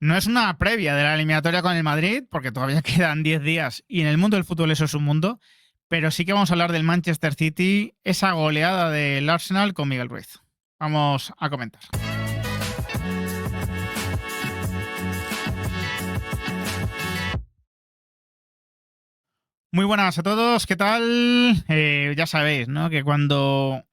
No es una previa de la eliminatoria con el Madrid, porque todavía quedan 10 días y en el mundo del fútbol eso es un mundo, pero sí que vamos a hablar del Manchester City, esa goleada del Arsenal con Miguel Ruiz. Vamos a comentar. Muy buenas a todos, ¿qué tal? Ya sabéis, ¿no? Que cuando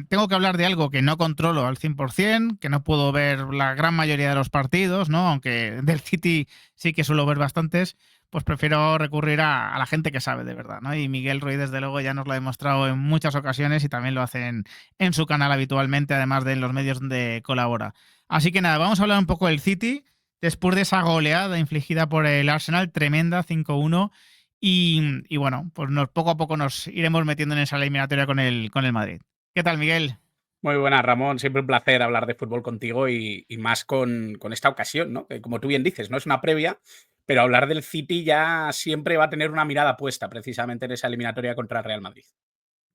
tengo que hablar de algo que no controlo al 100%, que no puedo ver la gran mayoría de los partidos, ¿no? Aunque del City sí que suelo ver bastantes, pues prefiero recurrir a la gente que sabe de verdad, ¿no? Y Miguel Ruiz, desde luego, ya nos lo ha demostrado en muchas ocasiones y también lo hace en su canal habitualmente, además de en los medios donde colabora. Así que nada, vamos a hablar un poco del City después de esa goleada infligida por el Arsenal, tremenda 5-1. Y bueno, pues poco a poco nos iremos metiendo en esa eliminatoria con el Madrid. ¿Qué tal, Miguel? Muy buenas, Ramón. Siempre un placer hablar de fútbol contigo y más con esta ocasión, ¿no? Que como tú bien dices, no es una previa, pero hablar del City ya siempre va a tener una mirada puesta precisamente en esa eliminatoria contra el Real Madrid.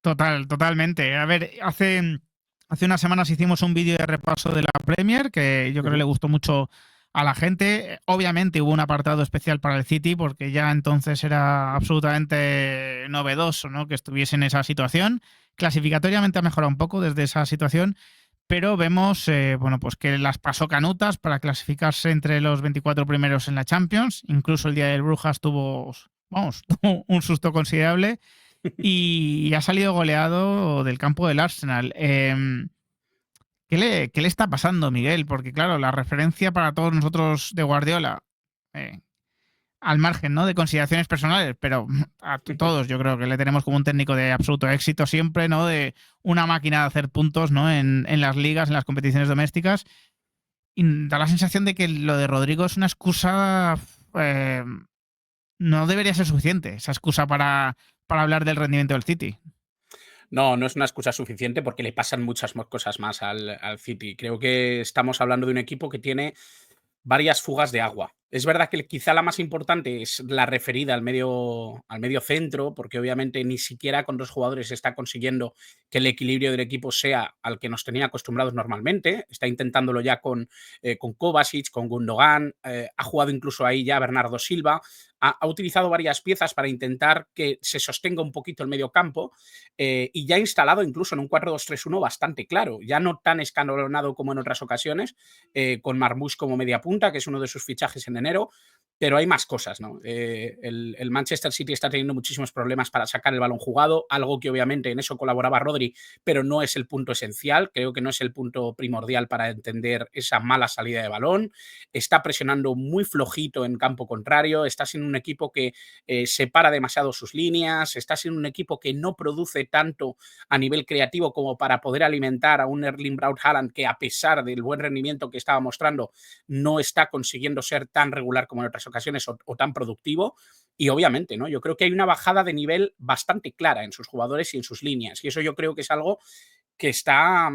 Totalmente. A ver, hace unas semanas hicimos un vídeo de repaso de la Premier que yo creo que le Ujú. gustó mucho a la gente. Obviamente hubo un apartado especial para el City porque ya entonces era absolutamente novedoso, ¿no? Que estuviese en esa situación. Clasificatoriamente ha mejorado un poco desde esa situación, pero vemos bueno, pues que las pasó canutas para clasificarse entre los 24 primeros en la Champions. Incluso el día del Brujas tuvo, vamos, un susto considerable y ha salido goleado del campo del Arsenal. ¿Qué le está pasando, Miguel? Porque claro, la referencia para todos nosotros de Guardiola, eh, al margen, ¿no?, de consideraciones personales, pero a todos yo creo que le tenemos como un técnico de absoluto éxito siempre, ¿no?, de una máquina de hacer puntos, ¿no?, en las ligas, en las competiciones domésticas. Y da la sensación de que lo de Rodrigo es una excusa, eh, no debería ser suficiente, esa excusa para hablar del rendimiento del City. No, no es una excusa suficiente porque le pasan muchas cosas más al City. Creo que estamos hablando de un equipo que tiene varias fugas de agua. Es verdad que quizá la más importante es la referida al medio centro, porque obviamente ni siquiera con dos jugadores se está consiguiendo que el equilibrio del equipo sea al que nos tenía acostumbrados normalmente. Está intentándolo ya con Kovacic, con Gundogan, ha jugado incluso ahí ya Bernardo Silva. Ha utilizado varias piezas para intentar que se sostenga un poquito el medio campo y ya ha instalado incluso en un 4-2-3-1 bastante claro, ya no tan escalonado como en otras ocasiones, con Marmoush como media punta, que es uno de sus fichajes en enero, pero hay más cosas, ¿no? El Manchester City está teniendo muchísimos problemas para sacar el balón jugado, algo que obviamente en eso colaboraba Rodri, pero no es el punto esencial, creo que no es el punto primordial para entender esa mala salida de balón. Está presionando muy flojito en campo contrario, está siendo un equipo que separa demasiado sus líneas, está siendo un equipo que no produce tanto a nivel creativo como para poder alimentar a un Erling Braut Haaland que, a pesar del buen rendimiento que estaba mostrando, no está consiguiendo ser tan regular como en otras ocasiones o tan productivo. Y obviamente, ¿no? Yo creo que hay una bajada de nivel bastante clara en sus jugadores y en sus líneas. Y eso yo creo que es algo que está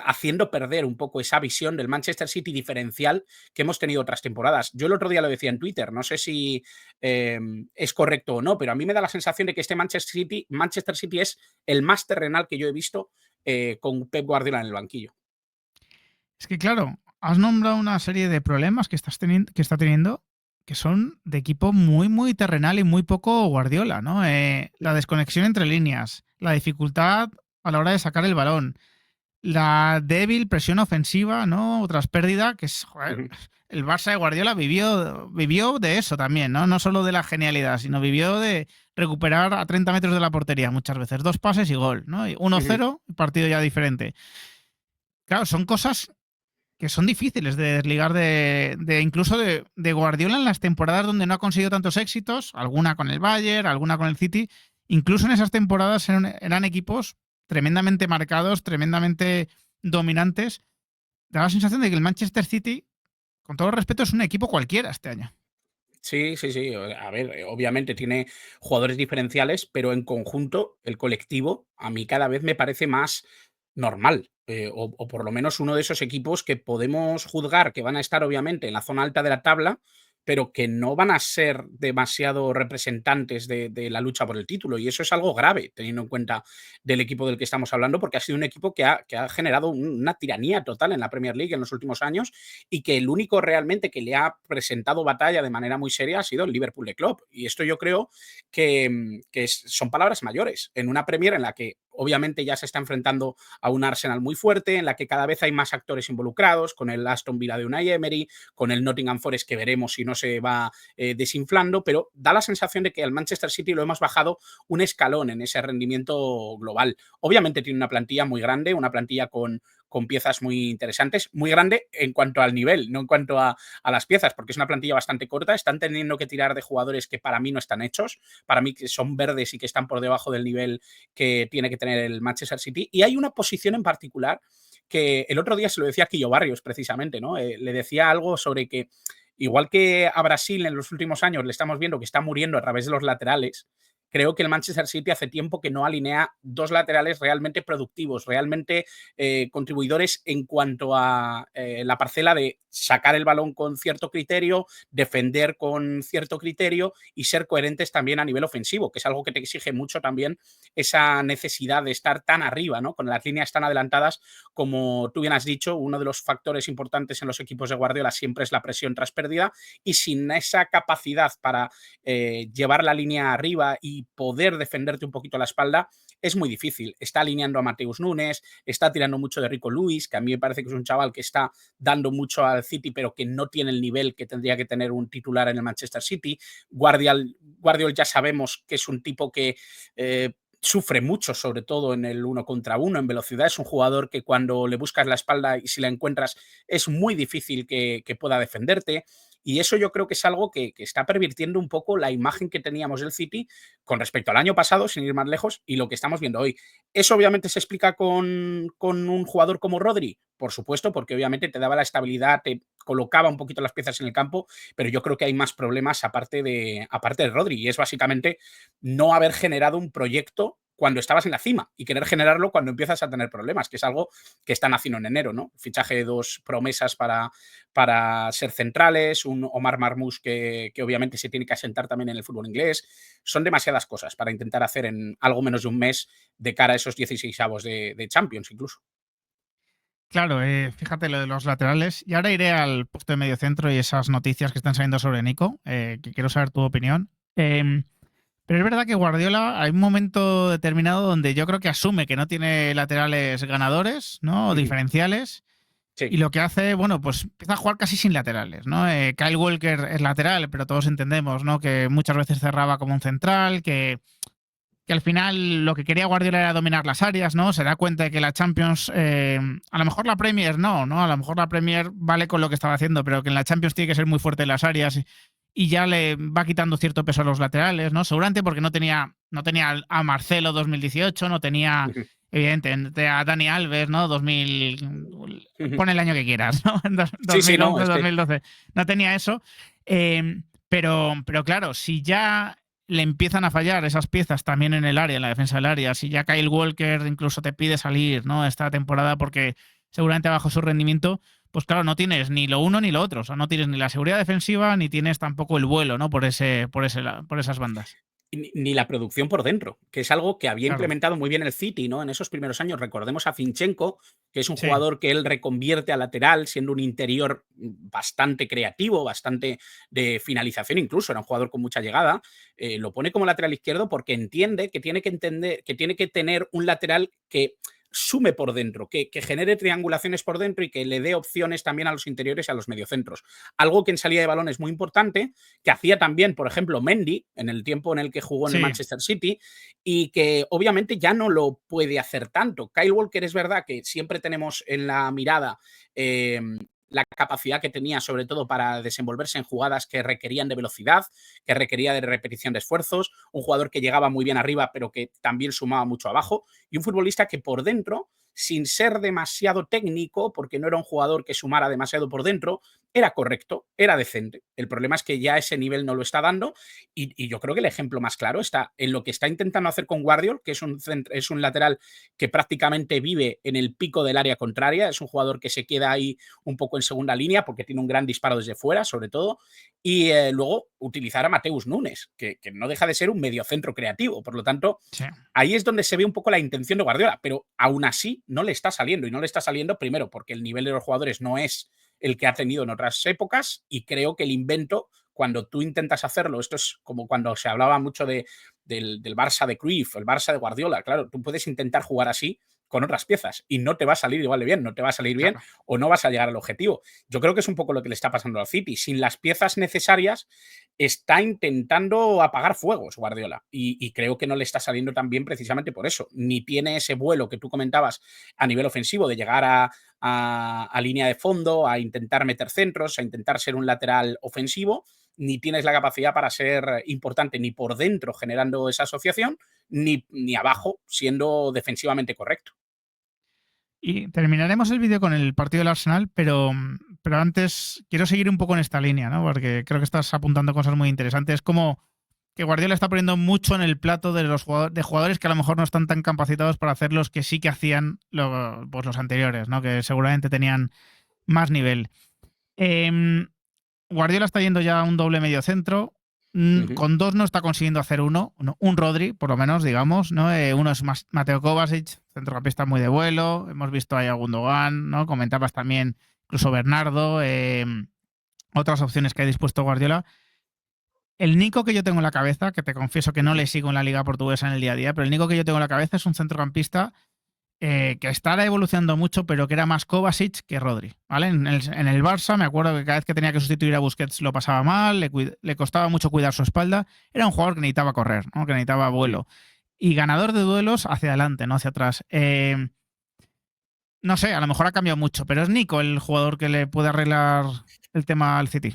haciendo perder un poco esa visión del Manchester City diferencial que hemos tenido otras temporadas. Yo el otro día lo decía en Twitter, no sé si es correcto o no, pero a mí me da la sensación de que este Manchester City es el más terrenal que yo he visto con Pep Guardiola en el banquillo. Es que claro, has nombrado una serie de problemas que está teniendo que son de equipo muy, muy terrenal y muy poco Guardiola, ¿no? La desconexión entre líneas, la dificultad a la hora de sacar el balón, la débil presión ofensiva, ¿no? Tras pérdida, que es, joder, Ujú. el Barça de Guardiola vivió de eso también, ¿no? No solo de la genialidad, sino vivió de recuperar a 30 metros de la portería muchas veces, dos pases y gol, ¿no? Y Ujú. 1-0, partido ya diferente. Claro, son cosas que son difíciles de desligar de incluso de Guardiola en las temporadas donde no ha conseguido tantos éxitos, alguna con el Bayern, alguna con el City. Incluso en esas temporadas eran equipos tremendamente marcados, tremendamente dominantes. Da la sensación de que el Manchester City, con todo el respeto, es un equipo cualquiera este año. Sí, sí, sí. A ver, obviamente tiene jugadores diferenciales, pero en conjunto, el colectivo, a mí cada vez me parece más normal. O por lo menos uno de esos equipos que podemos juzgar que van a estar obviamente en la zona alta de la tabla, pero que no van a ser demasiado representantes de la lucha por el título. Y eso es algo grave, teniendo en cuenta del equipo del que estamos hablando, porque ha sido un equipo que ha generado una tiranía total en la Premier League en los últimos años y que el único realmente que le ha presentado batalla de manera muy seria ha sido el Liverpool de Klopp. Y esto yo creo que son palabras mayores en una Premier en la que obviamente ya se está enfrentando a un Arsenal muy fuerte, en la que cada vez hay más actores involucrados, con el Aston Villa de Unai Emery, con el Nottingham Forest, que veremos si no se va desinflando, pero da la sensación de que al Manchester City lo hemos bajado un escalón en ese rendimiento global. Obviamente tiene una plantilla muy grande, una plantilla con piezas muy interesantes, muy grande en cuanto al nivel, no en cuanto a las piezas, porque es una plantilla bastante corta, están teniendo que tirar de jugadores que para mí no están hechos, para mí que son verdes y que están por debajo del nivel que tiene que tener el Manchester City, y hay una posición en particular que el otro día se lo decía a Quillo Barrios precisamente, ¿no? Le decía algo sobre que igual que a Brasil en los últimos años le estamos viendo que está muriendo a través de los laterales, creo que el Manchester City hace tiempo que no alinea dos laterales realmente productivos, realmente contribuidores en cuanto a la parcela de sacar el balón con cierto criterio, defender con cierto criterio y ser coherentes también a nivel ofensivo, que es algo que te exige mucho también esa necesidad de estar tan arriba, ¿no? Con las líneas tan adelantadas, como tú bien has dicho, uno de los factores importantes en los equipos de Guardiola siempre es la presión tras pérdida, y sin esa capacidad para llevar la línea arriba y poder defenderte un poquito la espalda, es muy difícil. Está alineando a Mateus Nunes, está tirando mucho de Rico Lewis, que a mí me parece que es un chaval que está dando mucho al City, pero que no tiene el nivel que tendría que tener un titular en el Manchester City. Guardiol ya sabemos que es un tipo que sufre mucho, sobre todo en el uno contra uno, en velocidad. Es un jugador que cuando le buscas la espalda y si la encuentras es muy difícil que pueda defenderte. Y eso yo creo que es algo que está pervirtiendo un poco la imagen que teníamos del City con respecto al año pasado, sin ir más lejos, y lo que estamos viendo hoy. ¿Eso obviamente se explica con un jugador como Rodri? Por supuesto, porque obviamente te daba la estabilidad, te colocaba un poquito las piezas en el campo, pero yo creo que hay más problemas aparte de Rodri, y es básicamente no haber generado un proyecto cuando estabas en la cima y querer generarlo cuando empiezas a tener problemas, que es algo que están haciendo en enero, ¿no? Fichaje de dos promesas para ser centrales, un Omar Marmoush que obviamente se tiene que asentar también en el fútbol inglés. Son demasiadas cosas para intentar hacer en algo menos de un mes de cara a esos 16avos de Champions incluso. Claro, fíjate lo de los laterales. Y ahora iré al puesto de medio centro y esas noticias que están saliendo sobre Nico, que quiero saber tu opinión. Pero es verdad que Guardiola hay un momento determinado donde yo creo que asume que no tiene laterales ganadores, ¿no? O diferenciales. Y Sí. lo que hace, bueno, pues empieza a jugar casi sin laterales, ¿no? Kyle Walker es lateral, pero todos entendemos, ¿no? Que muchas veces cerraba como un central, que al final lo que quería Guardiola era dominar las áreas, ¿no? Se da cuenta de que la Champions, a lo mejor la Premier no, a lo mejor la Premier vale con lo que estaba haciendo, pero que en la Champions tiene que ser muy fuerte en las áreas y ya le va quitando cierto peso a los laterales, ¿no? Seguramente porque no tenía a Marcelo 2018, no tenía evidentemente a Dani Alves, ¿no? 2000, pon el año que quieras, ¿no? Sí, sí, no, 2011, 2012. No tenía eso. Pero claro, si ya le empiezan a fallar esas piezas también en el área, en la defensa del área. Si ya Kyle Walker incluso te pide salir, ¿no? Esta temporada porque seguramente bajo su rendimiento, pues claro, no tienes ni lo uno ni lo otro. O sea, no tienes ni la seguridad defensiva ni tienes tampoco el vuelo, ¿no? Por esas bandas. Ni la producción por dentro, que es algo que había Claro. implementado muy bien el City, ¿no? En esos primeros años. Recordemos a Zinchenko, que es un Sí. jugador que él reconvierte a lateral, siendo un interior bastante creativo, bastante de finalización, incluso era un jugador con mucha llegada. Lo pone como lateral izquierdo porque entiende que tiene que entender, que tiene que tener un lateral que sume por dentro, que genere triangulaciones por dentro y que le dé opciones también a los interiores y a los mediocentros. Algo que en salida de balón es muy importante, que hacía también, por ejemplo, Mendy en el tiempo en el que jugó en el Sí. Manchester City y que obviamente ya no lo puede hacer tanto. Kyle Walker es verdad que siempre tenemos en la mirada la capacidad que tenía sobre todo para desenvolverse en jugadas que requerían de velocidad, que requería de repetición de esfuerzos, un jugador que llegaba muy bien arriba pero que también sumaba mucho abajo y un futbolista que por dentro sin ser demasiado técnico, porque no era un jugador que sumara demasiado por dentro, era correcto, era decente. El problema es que ya ese nivel no lo está dando y yo creo que el ejemplo más claro está en lo que está intentando hacer con Guardiol, que es un lateral que prácticamente vive en el pico del área contraria, es un jugador que se queda ahí un poco en segunda línea porque tiene un gran disparo desde fuera, sobre todo, y luego utilizar a Mateus Nunes, que no deja de ser un mediocentro creativo, por lo tanto, Sí. ahí es donde se ve un poco la intención de Guardiola, pero aún así no le está saliendo, y no le está saliendo primero porque el nivel de los jugadores no es el que ha tenido en otras épocas, y creo que el invento, cuando tú intentas hacerlo, esto es como cuando se hablaba mucho del Barça de Cruyff, el Barça de Guardiola, claro, tú puedes intentar jugar así con otras piezas y no te va a salir igual de bien, no te va a salir bien Claro. o no vas a llegar al objetivo. Yo creo que es un poco lo que le está pasando al City. Sin las piezas necesarias, está intentando apagar fuegos Guardiola y creo que no le está saliendo tan bien precisamente por eso. Ni tiene ese vuelo que tú comentabas a nivel ofensivo de llegar a línea de fondo, a intentar meter centros, a intentar ser un lateral ofensivo, ni tienes la capacidad para ser importante ni por dentro generando esa asociación, ni abajo siendo defensivamente correcto. Y terminaremos el vídeo con el partido del Arsenal, pero antes quiero seguir un poco en esta línea, ¿no? Porque creo que estás apuntando cosas muy interesantes, como que Guardiola está poniendo mucho en el plato de los jugadores que a lo mejor no están tan capacitados para hacer los que sí que hacían pues los anteriores, ¿no? Que seguramente tenían más nivel. Em, Guardiola está yendo ya a un doble medio centro. Ujú. Con dos no está consiguiendo hacer uno, un Rodri, por lo menos, digamos, ¿no? Uno es Mateo Kovacic, centrocampista muy de vuelo. Hemos visto ahí a Gundogan, ¿no? Comentabas también incluso Bernardo, otras opciones que ha dispuesto Guardiola. El Nico que yo tengo en la cabeza, que te confieso que no le sigo en la liga portuguesa en el día a día, pero el Nico que yo tengo en la cabeza es un centrocampista que está evolucionando mucho, pero que era más Kovacic que Rodri, ¿vale? En el Barça me acuerdo que cada vez que tenía que sustituir a Busquets lo pasaba mal, le costaba mucho cuidar su espalda. Era un jugador que necesitaba correr, ¿no? Que necesitaba vuelo. Y ganador de duelos hacia adelante, no hacia atrás. No sé, a lo mejor ha cambiado mucho, pero es Nico el jugador que le puede arreglar el tema al City.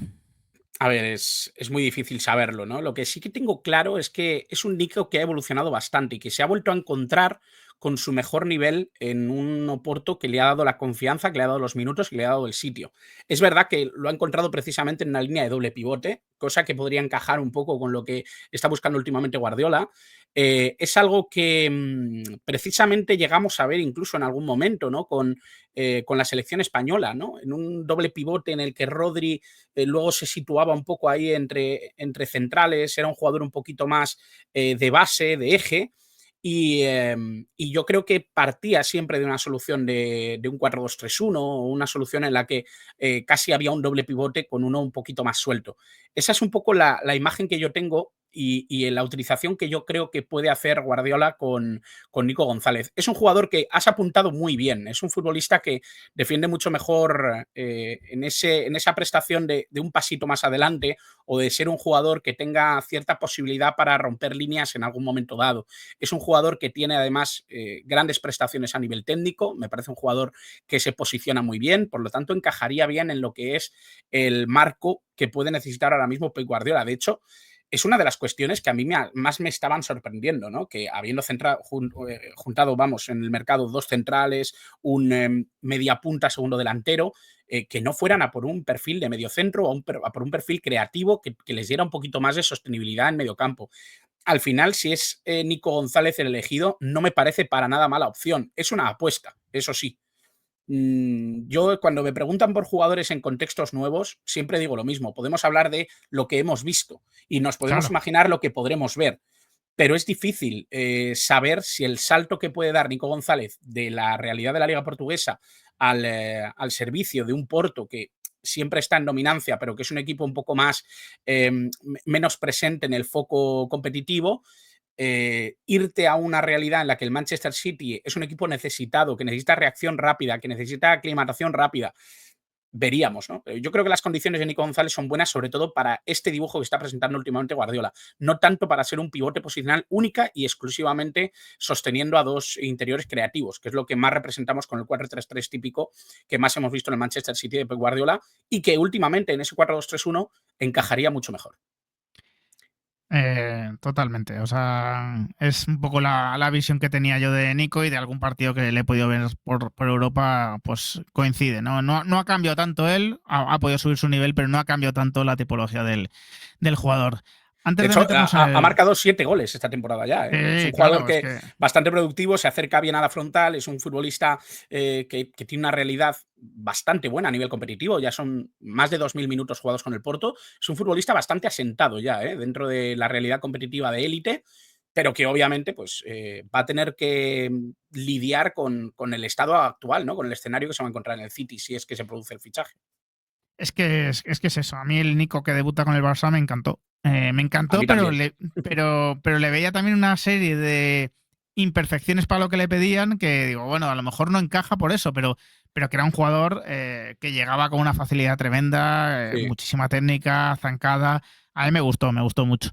A ver, es muy difícil saberlo, ¿no? Lo que sí que tengo claro es que es un Nico que ha evolucionado bastante y que se ha vuelto a encontrar con su mejor nivel en un Oporto que le ha dado la confianza, que le ha dado los minutos, que le ha dado el sitio. Es verdad que lo ha encontrado precisamente en una línea de doble pivote, cosa que podría encajar un poco con lo que está buscando últimamente Guardiola. Es algo que precisamente llegamos a ver incluso en algún momento, ¿no? Con la selección española, ¿no? En un doble pivote en el que Rodri luego se situaba un poco ahí entre centrales, era un jugador un poquito más de base, de eje, y yo creo que partía siempre de una solución de un 4-2-3-1 o una solución en la que casi había un doble pivote con uno un poquito más suelto. Esa es un poco la imagen que yo tengo y la utilización que yo creo que puede hacer Guardiola con Nico González. Es un jugador que has apuntado muy bien, es un futbolista que defiende mucho mejor en esa prestación de un pasito más adelante o de ser un jugador que tenga cierta posibilidad para romper líneas en algún momento dado. Es un jugador que tiene además grandes prestaciones a nivel técnico, me parece un jugador que se posiciona muy bien, por lo tanto encajaría bien en lo que es el marco que puede necesitar ahora mismo Pep Guardiola. De hecho, es una de las cuestiones que a mí más me estaban sorprendiendo, ¿no? Que habiendo juntado, vamos, en el mercado dos centrales, un media punta, segundo delantero, que no fueran a por un perfil de medio centro o a por un perfil creativo que les diera un poquito más de sostenibilidad en medio campo. Al final, si es Nico González el elegido, no me parece para nada mala opción. Es una apuesta, eso sí. Yo cuando me preguntan por jugadores en contextos nuevos, siempre digo lo mismo. Podemos hablar de lo que hemos visto y nos podemos Claro. imaginar lo que podremos ver, pero es difícil saber si el salto que puede dar Nico González de la realidad de la Liga Portuguesa al servicio de un Porto que siempre está en dominancia, pero que es un equipo un poco más menos presente en el foco competitivo, irte a una realidad en la que el Manchester City es un equipo necesitado, que necesita reacción rápida, que necesita aclimatación rápida, veríamos, ¿no? Yo creo que las condiciones de Nico González son buenas, sobre todo para este dibujo que está presentando últimamente Guardiola, no tanto para ser un pivote posicional única y exclusivamente sosteniendo a dos interiores creativos, que es lo que más representamos con el 4-3-3 típico que más hemos visto en el Manchester City de Pep Guardiola y que últimamente en ese 4-2-3-1 encajaría mucho mejor. Totalmente. O sea, es un poco la visión que tenía yo de Nico y de algún partido que le he podido ver por Europa, pues coincide, ¿no? No ha cambiado tanto él, ha podido subir su nivel, pero no ha cambiado tanto la tipología del jugador. De Antes de hecho, meternos en ha el... marcado 7 goles esta temporada ya. Es un Sí, jugador claro, es que que bastante productivo, se acerca bien a la frontal, es un futbolista que tiene una realidad bastante buena a nivel competitivo. Ya son más de 2.000 minutos jugados con el Porto. Es un futbolista bastante asentado ya dentro de la realidad competitiva de élite, pero que obviamente pues, va a tener que lidiar con el estado actual, ¿no? Con el escenario que se va a encontrar en el City si es que se produce el fichaje. es que es eso. A mí el Nico que debuta con el Barça me encantó. Me A encantó, mí también. pero le veía también una serie de imperfecciones para lo que le pedían que digo, bueno, a lo mejor no encaja por eso, pero que era un jugador que llegaba con una facilidad tremenda, Sí. muchísima técnica, zancada. A mí me gustó mucho.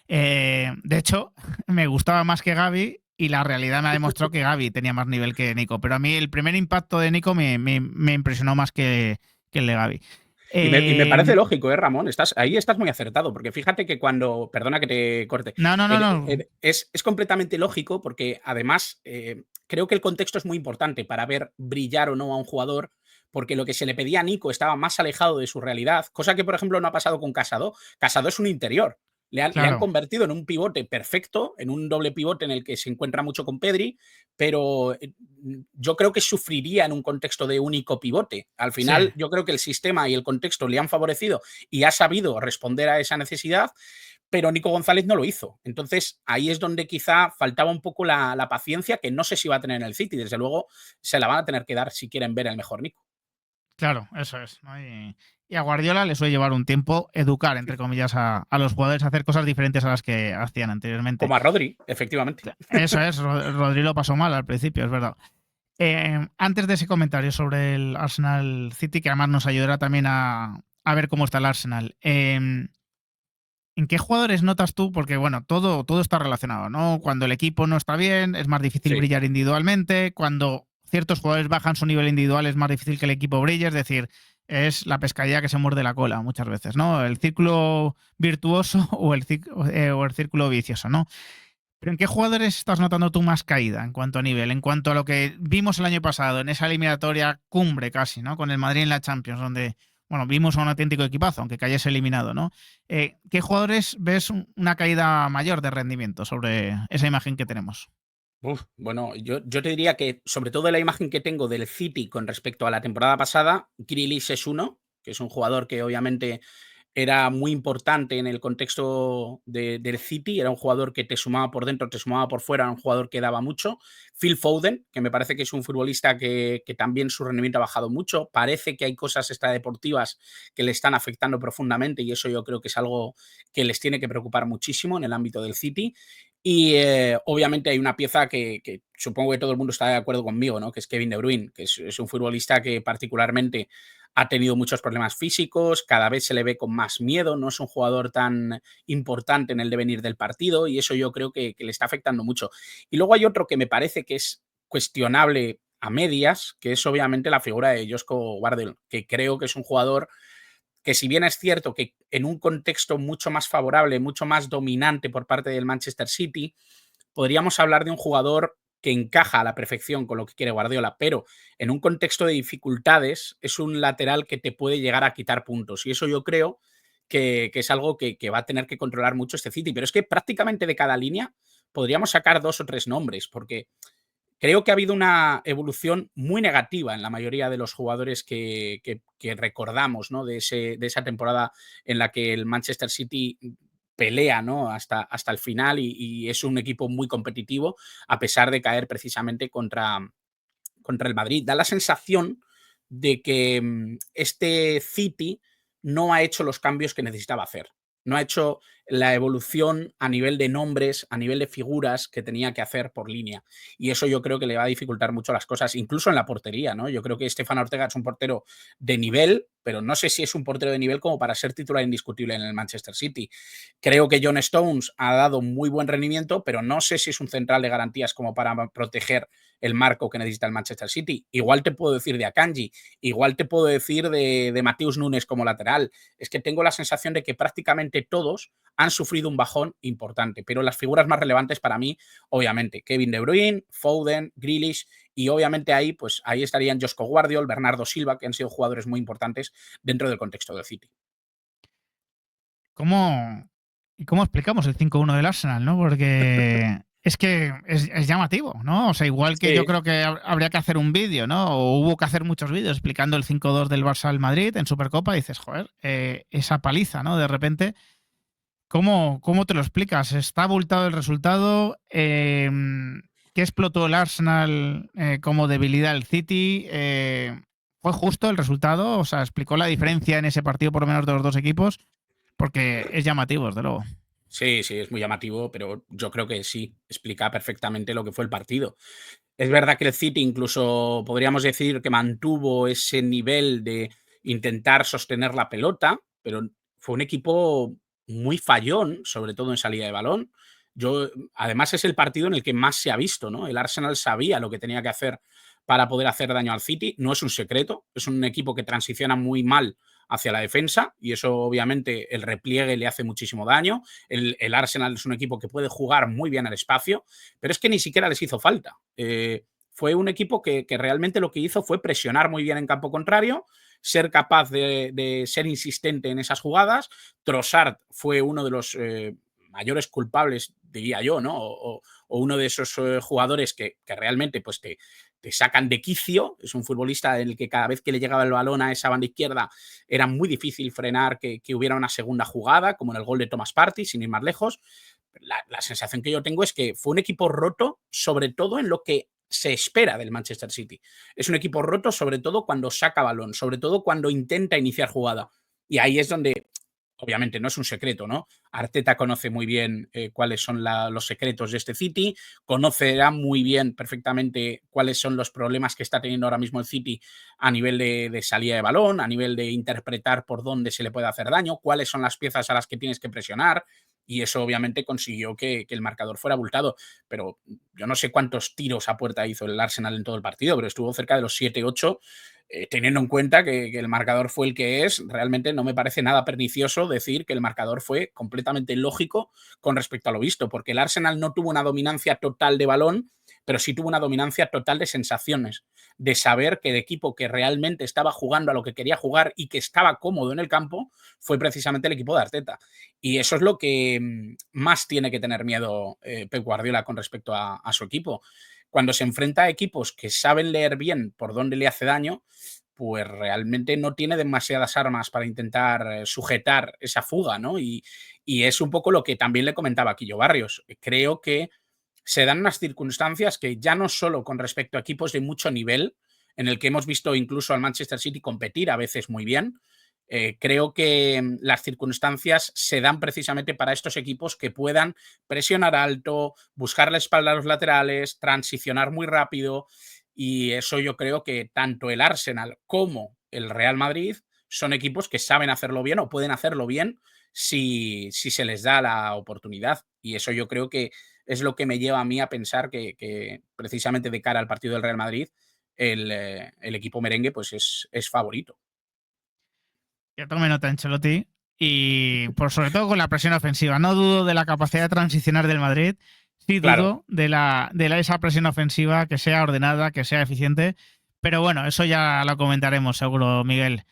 De hecho, me gustaba más que Gavi y la realidad me ha demostrado que Gavi tenía más nivel que Nico. Pero a mí el primer impacto de Nico me impresionó más que el de Gavi. Y me parece Eh, lógico, Ramón. Ahí estás muy acertado, porque fíjate que cuando, perdona que te corte, no, no, no, no. es completamente lógico porque además creo que el contexto es muy importante para ver brillar o no a un jugador, porque lo que se le pedía a Nico estaba más alejado de su realidad, cosa que por ejemplo no ha pasado con Casado. Casado es un interior. Le han Claro, convertido en un pivote perfecto, en un doble pivote en el que se encuentra mucho con Pedri, pero yo creo que sufriría en un contexto de único pivote. Al sí, final, yo creo que el sistema y el contexto le han favorecido y ha sabido responder a esa necesidad, pero Nico González no lo hizo. Entonces, ahí es donde quizá faltaba un poco la paciencia, que no sé si va a tener en el City. Desde luego, se la van a tener que dar si quieren ver el mejor Nico. claro, eso es, ¿no? Y a Guardiola le suele llevar un tiempo educar, entre comillas, a los jugadores a hacer cosas diferentes a las que hacían anteriormente. Como a Rodri, efectivamente. Eso es, Rodri lo pasó mal al principio, es verdad. Antes de ese comentario sobre el Arsenal City, que además nos ayudará también a ver cómo está el Arsenal, ¿en qué jugadores notas tú? Porque, bueno, todo está relacionado, ¿no? Cuando el equipo no está bien, es más difícil Sí. brillar individualmente. Cuando ciertos jugadores bajan su nivel individual, es más difícil que el equipo brille. Es decir, es la pescadilla que se muerde la cola muchas veces, ¿no? El círculo virtuoso o el círculo vicioso, ¿no? Pero ¿en qué jugadores estás notando tú más caída en cuanto a nivel? En cuanto a lo que vimos el año pasado, en esa eliminatoria cumbre casi, ¿no? Con el Madrid en la Champions, donde, bueno, vimos a un auténtico equipazo, aunque cayese eliminado, ¿no? ¿Qué jugadores ves una caída mayor de rendimiento sobre esa imagen que tenemos? Bueno, yo te diría que, sobre todo la imagen que tengo del City con respecto a la temporada pasada, Grealish es uno, que es un jugador que obviamente era muy importante en el contexto del City, era un jugador que te sumaba por dentro, te sumaba por fuera, era un jugador que daba mucho. Phil Foden, que me parece que es un futbolista que también su rendimiento ha bajado mucho, parece que hay cosas extradeportivas que le están afectando profundamente y eso yo creo que es algo que les tiene que preocupar muchísimo en el ámbito del City. Y obviamente hay una pieza que supongo que todo el mundo está de acuerdo conmigo, ¿no? Que es Kevin De Bruyne, que es un futbolista que particularmente ha tenido muchos problemas físicos, cada vez se le ve con más miedo, no es un jugador tan importante en el devenir del partido y eso yo creo que le está afectando mucho. Y luego hay otro que me parece que es cuestionable a medias, que es obviamente la figura de Josko Gvardiol, que creo que es un jugador que, si bien es cierto que en un contexto mucho más favorable, mucho más dominante por parte del Manchester City, podríamos hablar de un jugador que encaja a la perfección con lo que quiere Guardiola, pero en un contexto de dificultades es un lateral que te puede llegar a quitar puntos. Y eso yo creo que es algo que va a tener que controlar mucho este City. Pero es que prácticamente de cada línea podríamos sacar 2 o 3 nombres, porque creo que ha habido una evolución muy negativa en la mayoría de los jugadores que recordamos, ¿no? De esa temporada en la que el Manchester City pelea, ¿no? Hasta el final y es un equipo muy competitivo a pesar de caer precisamente contra el Madrid. Da la sensación de que este City no ha hecho los cambios que necesitaba hacer. No ha hecho la evolución a nivel de nombres, a nivel de figuras que tenía que hacer por línea. Y eso yo creo que le va a dificultar mucho las cosas, incluso en la portería, ¿no? Yo creo que Estefan Ortega es un portero de nivel, pero no sé si es un portero de nivel como para ser titular indiscutible en el Manchester City. Creo que John Stones ha dado muy buen rendimiento, pero no sé si es un central de garantías como para proteger el marco que necesita el Manchester City. Igual te puedo decir de Akanji, igual te puedo decir de Mateus Nunes como lateral. Es que tengo la sensación de que prácticamente todos han sufrido un bajón importante. Pero las figuras más relevantes para mí, obviamente, Kevin De Bruyne, Foden, Grealish, y obviamente ahí, pues ahí estarían Josko Guardiol, Bernardo Silva, que han sido jugadores muy importantes dentro del contexto del City. ¿Cómo explicamos el 5-1 del Arsenal, no? Porque es que es llamativo, ¿no? O sea, igual que yo Sí. creo que habría que hacer un vídeo, ¿no? O hubo que hacer muchos vídeos explicando el 5-2 del Barça al Madrid en Supercopa, y dices, joder, esa paliza, ¿no? De repente, ¿cómo te lo explicas? ¿Está abultado el resultado? ¿Qué explotó el Arsenal como debilidad del City? ¿Fue justo el resultado? O sea, ¿explicó la diferencia en ese partido por lo menos de los dos equipos? Porque es llamativo, desde luego. Sí, sí, es muy llamativo, pero yo creo que sí, explica perfectamente lo que fue el partido. Es verdad que el City incluso podríamos decir que mantuvo ese nivel de intentar sostener la pelota, pero fue un equipo muy fallón, sobre todo en salida de balón. Además, es el partido en el que más se ha visto, ¿no? El Arsenal sabía lo que tenía que hacer para poder hacer daño al City. No es un secreto, es un equipo que transiciona muy mal hacia la defensa y eso obviamente el repliegue le hace muchísimo daño. El Arsenal es un equipo que puede jugar muy bien al espacio, pero es que ni siquiera les hizo falta. Fue un equipo que realmente lo que hizo fue presionar muy bien en campo contrario, ser capaz de ser insistente en esas jugadas. Trossard fue uno de los mayores culpables, diría yo, ¿no? O uno de esos jugadores que realmente pues te sacan de quicio. Es un futbolista en el que cada vez que le llegaba el balón a esa banda izquierda era muy difícil frenar que hubiera una segunda jugada, como en el gol de Thomas Partey, sin ir más lejos. La sensación que yo tengo es que fue un equipo roto, sobre todo en lo que se espera del Manchester City. Es un equipo roto, sobre todo cuando saca balón, sobre todo cuando intenta iniciar jugada. Y ahí es donde, obviamente, no es un secreto, ¿no? Arteta conoce muy bien cuáles son los secretos de este City, conocerá muy bien, perfectamente, cuáles son los problemas que está teniendo ahora mismo el City a nivel de salida de balón, a nivel de interpretar por dónde se le puede hacer daño, cuáles son las piezas a las que tienes que presionar, y eso obviamente consiguió que el marcador fuera abultado. Pero yo no sé cuántos tiros a puerta hizo el Arsenal en todo el partido, pero estuvo cerca de los 7-8. Teniendo en cuenta que el marcador fue el que es, realmente no me parece nada pernicioso decir que el marcador fue completamente lógico con respecto a lo visto, porque el Arsenal no tuvo una dominancia total de balón, pero sí tuvo una dominancia total de sensaciones, de saber que el equipo que realmente estaba jugando a lo que quería jugar y que estaba cómodo en el campo fue precisamente el equipo de Arteta. Y eso es lo que más tiene que tener miedo Pep Guardiola con respecto a su equipo. Cuando se enfrenta a equipos que saben leer bien por dónde le hace daño, pues realmente no tiene demasiadas armas para intentar sujetar esa fuga, ¿no? Y es un poco lo que también le comentaba a Quillo Barrios. Creo que se dan unas circunstancias que ya no solo con respecto a equipos de mucho nivel, en el que hemos visto incluso al Manchester City competir a veces muy bien, creo que las circunstancias se dan precisamente para estos equipos que puedan presionar alto, buscar la espalda a los laterales, transicionar muy rápido, y eso yo creo que tanto el Arsenal como el Real Madrid son equipos que saben hacerlo bien o pueden hacerlo bien si se les da la oportunidad. Y eso yo creo que es lo que me lleva a mí a pensar que precisamente de cara al partido del Real Madrid, el equipo merengue pues es favorito. Yo tome nota, Ancelotti. Y por sobre todo con la presión ofensiva. No dudo de la capacidad de transicionar del Madrid. Sí Claro. dudo de esa presión ofensiva, que sea ordenada, que sea eficiente. Pero bueno, eso ya lo comentaremos seguro, Miguel.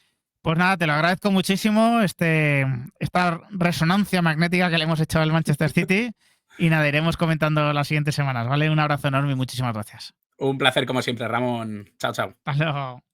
Pues nada, te lo agradezco muchísimo, esta resonancia magnética que le hemos hecho al Manchester City. Y nada, iremos comentando las siguientes semanas, ¿vale? Un abrazo enorme y muchísimas gracias. Un placer como siempre, Ramón. Chao, chao. Hasta luego.